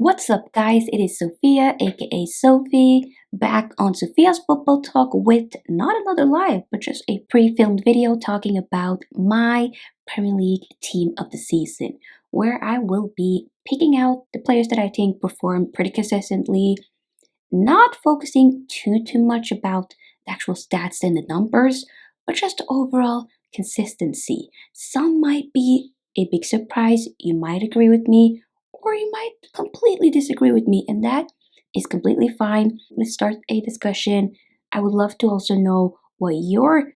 What's up, guys? It is Sofia, aka Sophie, back on Sofia's Football Talk with not another live, but just a pre-filmed video talking about my Premier League team of the season, where I will be picking out the players that I think perform pretty consistently, not focusing too much about the actual stats and the numbers, but just overall consistency. Some might be a big surprise, you might agree with me, or you might completely disagree with me, and that is completely fine. Let's start a discussion. I would love to also know what your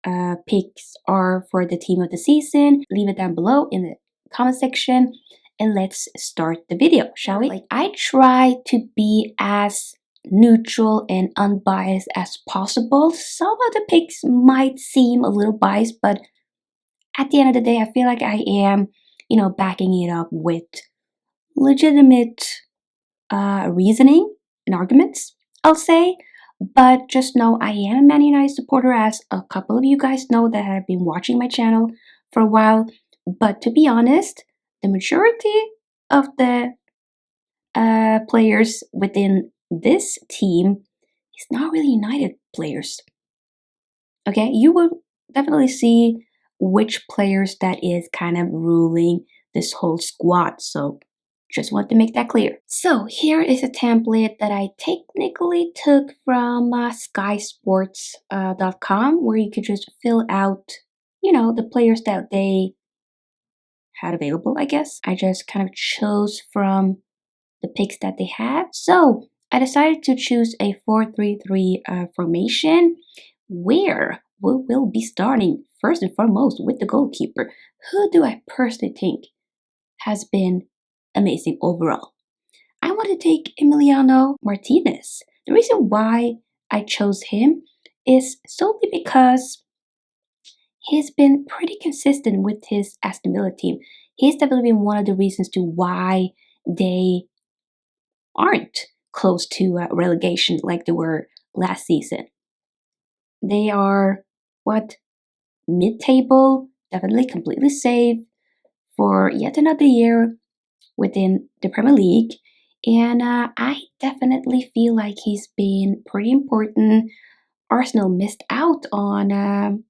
picks are for the team of the season. Leave it down below in the comment section, and let's start the video, shall we? I try to be as neutral and unbiased as possible. Some of the picks might seem a little biased, but at the end of the day, I feel like I am, backing it up with legitimate reasoning and arguments, I'll say. But just know I am a Man United supporter, as a couple of you guys know that have been watching my channel for a while. But to be honest, the majority of the players within this team is not really United players. Okay, you will definitely see which players that is kind of ruling this whole squad. So just want to make that clear. So here is a template that I technically took from skysports.com, where you could just fill out, the players that they had available, I guess. I just kind of chose from the picks that they had. So I decided to choose a 4-3-3 formation, where we will be starting first and foremost with the goalkeeper. Who do I personally think has been amazing overall? I want to take Emiliano Martinez. The reason why I chose him is solely because he's been pretty consistent with his Aston Villa team. He's definitely been one of the reasons to why they aren't close to relegation like they were last season. They are, mid-table, definitely completely safe for yet another year within the Premier League. And I definitely feel like he's been pretty important. Arsenal missed out on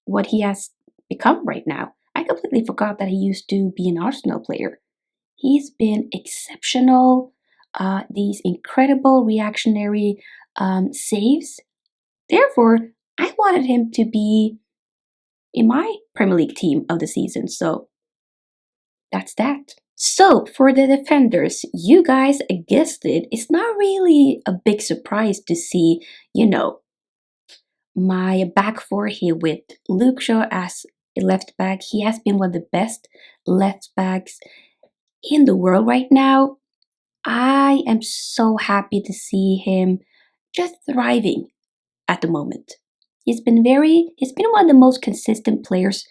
what he has become right now. I completely forgot that he used to be an Arsenal player. He's been exceptional. These incredible reactionary saves. Therefore, I wanted him to be in my Premier League team of the season. So that's that. So for the defenders, you guys guessed it. It's not really a big surprise to see, my back four here with Luke Shaw as a left back. He has been one of the best left backs in the world right now. I am so happy to see him just thriving at the moment. He's been one of the most consistent players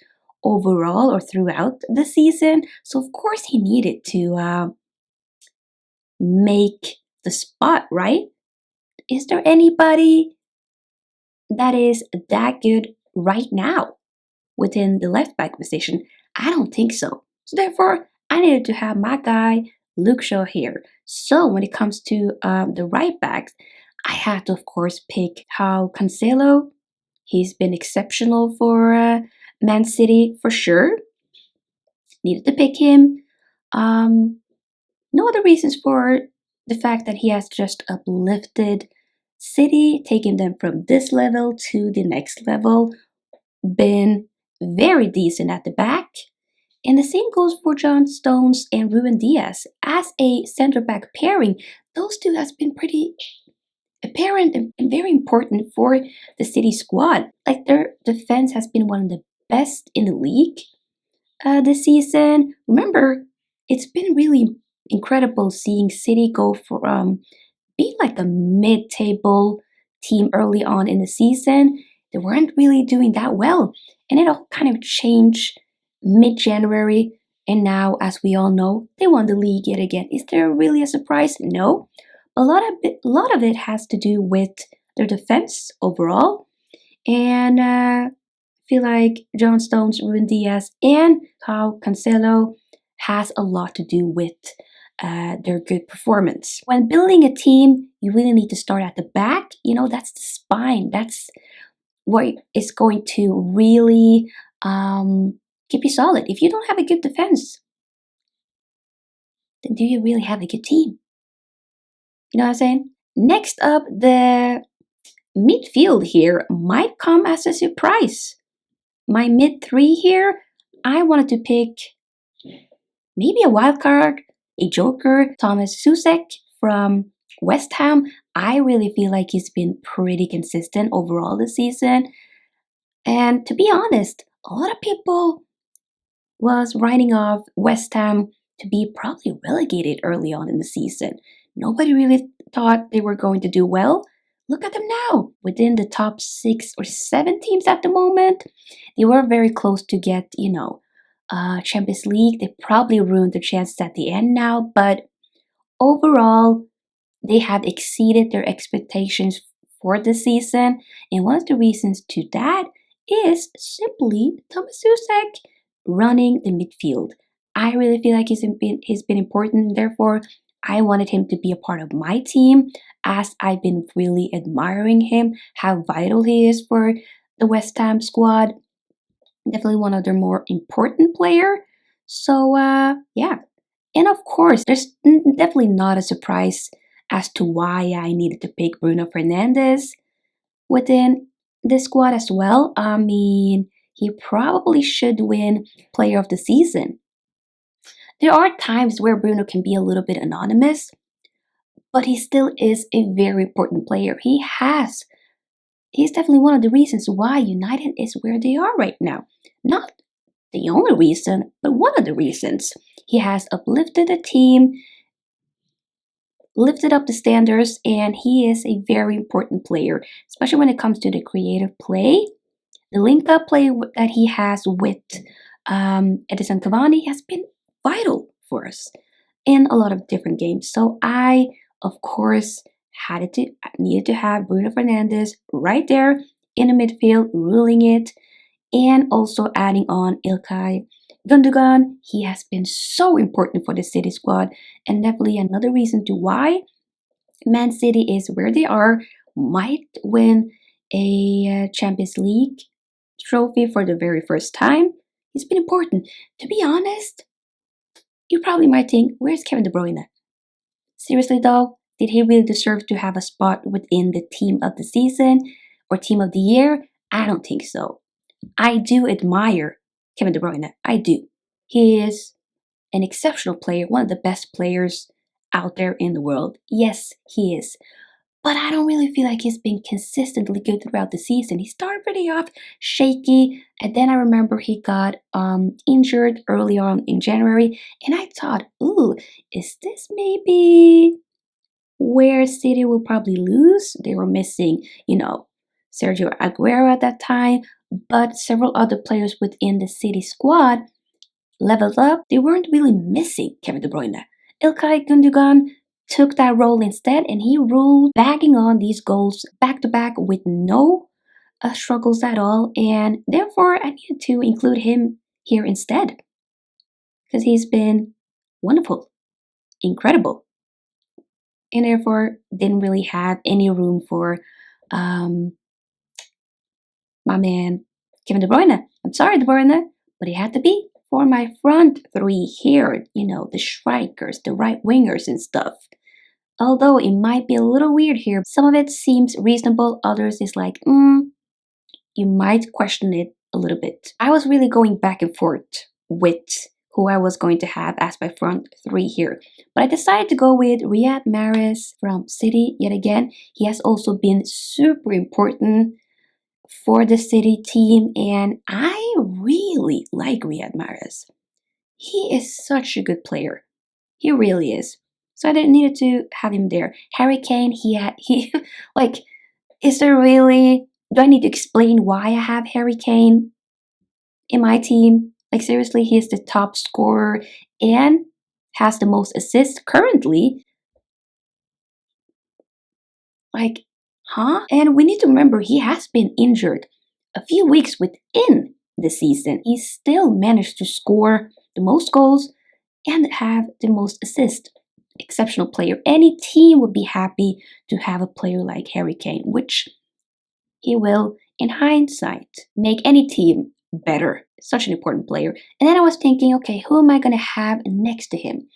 overall or throughout the season. So of course he needed to make the spot, right? Is there anybody that is that good right now within the left back position? I don't think so. So therefore, I needed to have my guy Luke Shaw here. So when it comes to the right backs, I had to, of course, pick João Cancelo. He's been exceptional for Man City for sure. Needed to pick him. No other reasons for the fact that he has just uplifted City, taking them from this level to the next level. Been very decent at the back. And the same goes for John Stones and Ruben Dias. As a center back pairing, those two has been pretty apparent and very important for the City squad. Like, their defense has been one of the best in the league this season. Remember, it's been really incredible seeing City go from being like a mid-table team early on in the season. They weren't really doing that well, and it all kind of changed mid-January, and now, as we all know, they won the league yet again. Is there really a surprise? No. A lot of it has to do with their defense overall, and I feel like John Stones, Ruben Dias, and João Cancelo has a lot to do with their good performance. When building a team, you really need to start at the back. That's the spine. That's what is going to really keep you solid. If you don't have a good defense, then do you really have a good team? You know what I'm saying? Next up, the midfield here might come as a surprise. My mid three here, I wanted to pick maybe a wild card, a joker, Thomas Susek from West Ham. I really feel like he's been pretty consistent overall this season. And to be honest, a lot of people was writing off West Ham to be probably relegated early on in the season. Nobody really thought they were going to do well. Look at them now, within the top 6 or 7 teams at the moment. They were very close to get, Champions League. They probably ruined their chances at the end now, but overall, they have exceeded their expectations for the season. And one of the reasons to that is simply Thomas Susek running the midfield. I really feel like he's been important. Therefore, I wanted him to be a part of my team, as I've been really admiring him, how vital he is for the West Ham squad. Definitely one of their more important player. So yeah. And of course, there's definitely not a surprise as to why I needed to pick Bruno Fernandes within the squad as well. I mean, he probably should win Player of the Season. There are times where Bruno can be a little bit anonymous, but he still is a very important player. He's definitely one of the reasons why United is where they are right now. Not the only reason, but one of the reasons. He has uplifted the team, lifted up the standards, and he is a very important player, especially when it comes to the creative play. The link-up play that he has with Edison Cavani has been vital for us in a lot of different games. So I, of course, needed to have Bruno Fernandes right there in the midfield, ruling it, and also adding on Ilkay Gundogan. He has been so important for the City squad, and definitely another reason to why Man City is where they are, might win a Champions League trophy for the very first time. He's been important. To be honest, you probably might think, where's Kevin De Bruyne? Seriously though, did he really deserve to have a spot within the team of the season or team of the year? I don't think so. I do admire Kevin De Bruyne. I do. He is an exceptional player, one of the best players out there in the world. Yes, he is. But I don't really feel like he's been consistently good throughout the season. He started pretty off shaky, and then I remember he got injured early on in January, and I thought, ooh, is this maybe where City will probably lose? They were missing, Sergio Aguero at that time, but several other players within the City squad leveled up. They weren't really missing Kevin De Bruyne. Ilkay Gundogan took that role instead, and he ruled, bagging on these goals back to back with no struggles at all. And therefore, I needed to include him here instead, because he's been wonderful, incredible, and therefore didn't really have any room for my man Kevin De Bruyne. I'm sorry, De Bruyne, but he had to be for my front three here. The strikers, the right wingers, and stuff. Although it might be a little weird here, some of it seems reasonable, others is like, you might question it a little bit. I was really going back and forth with who I was going to have as my front three here. But I decided to go with Riyad Mahrez from City yet again. He has also been super important for the City team, and I really like Riyad Mahrez. He is such a good player. He really is. So I didn't need to have him there. Harry Kane, is there really, do I need to explain why I have Harry Kane in my team? Like seriously, he is the top scorer and has the most assists currently. And we need to remember he has been injured a few weeks within the season. He still managed to score the most goals and have the most assists. exceptional player. Any team would be happy to have a player like Harry Kane, which he will, in hindsight, make any team better. Such an important player. And then I was thinking, okay, who am I going to have next to him?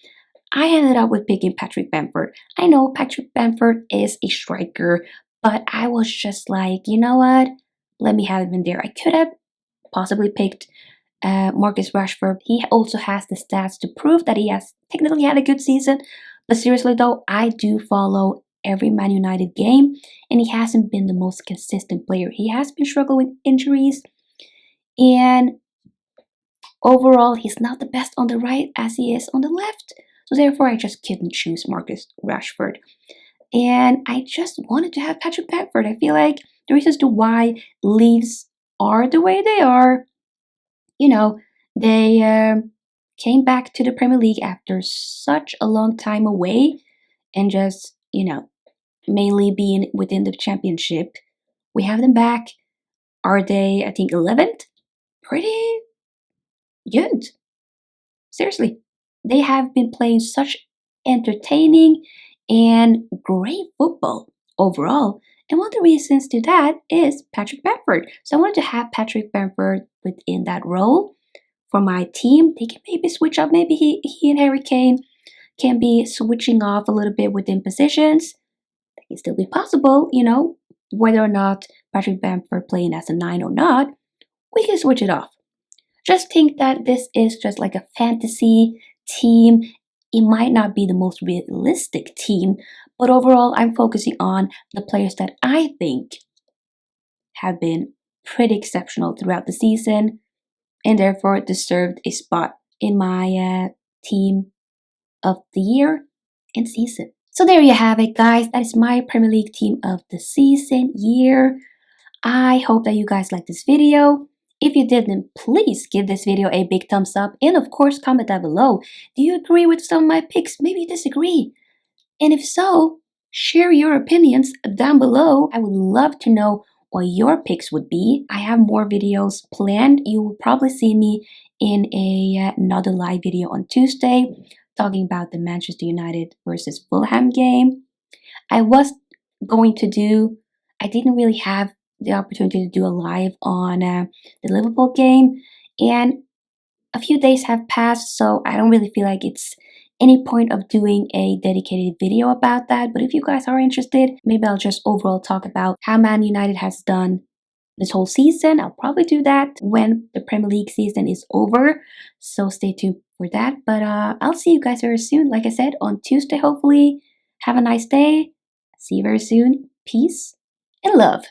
I ended up with picking Patrick Bamford. I know Patrick Bamford is a striker, but I was just like, you know what? Let me have him in there. I could have possibly picked Marcus Rashford. He also has the stats to prove that he has technically had a good season. But seriously though, I do follow every Man United game, and he hasn't been the most consistent player. He has been struggling with injuries, and overall, he's not the best on the right as he is on the left. So therefore, I just couldn't choose Marcus Rashford. And I just wanted to have Patrick Bamford. I feel like the reasons to why Leeds are the way they are, they came back to the Premier League after such a long time away and just, mainly being within the championship. We have them back. Are they, I think, 11th? Pretty good. Seriously. They have been playing such entertaining and great football overall. And one of the reasons to that is Patrick Bamford. So I wanted to have Patrick Bamford within that role for my team. They can maybe switch up. Maybe he and Harry Kane can be switching off a little bit within positions. That can still be possible, whether or not Patrick Bamford playing as a 9 or not, we can switch it off. Just think that this is just like a fantasy team. It might not be the most realistic team, but overall, I'm focusing on the players that I think have been pretty exceptional throughout the season and therefore deserved a spot in my team of the year and season. So there you have it, guys. That is my Premier League team of the season year. I hope that you guys liked this video. If you did, then please give this video a big thumbs up and of course comment down below. Do you agree with some of my picks? Maybe you disagree. And if so, share your opinions down below. I would love to know what your picks would be. I have more videos planned. You will probably see me in another live video on Tuesday talking about the Manchester United versus Fulham game. I didn't really have the opportunity to do a live on the Liverpool game, and a few days have passed, so I don't really feel like it's any point of doing a dedicated video about that. But if you guys are interested, maybe I'll just overall talk about how Man United has done this whole season. I'll probably do that when the Premier League season is over, so stay tuned for that. But I'll see you guys very soon, like I said, on Tuesday hopefully. Have a nice day. See you very soon. Peace and love.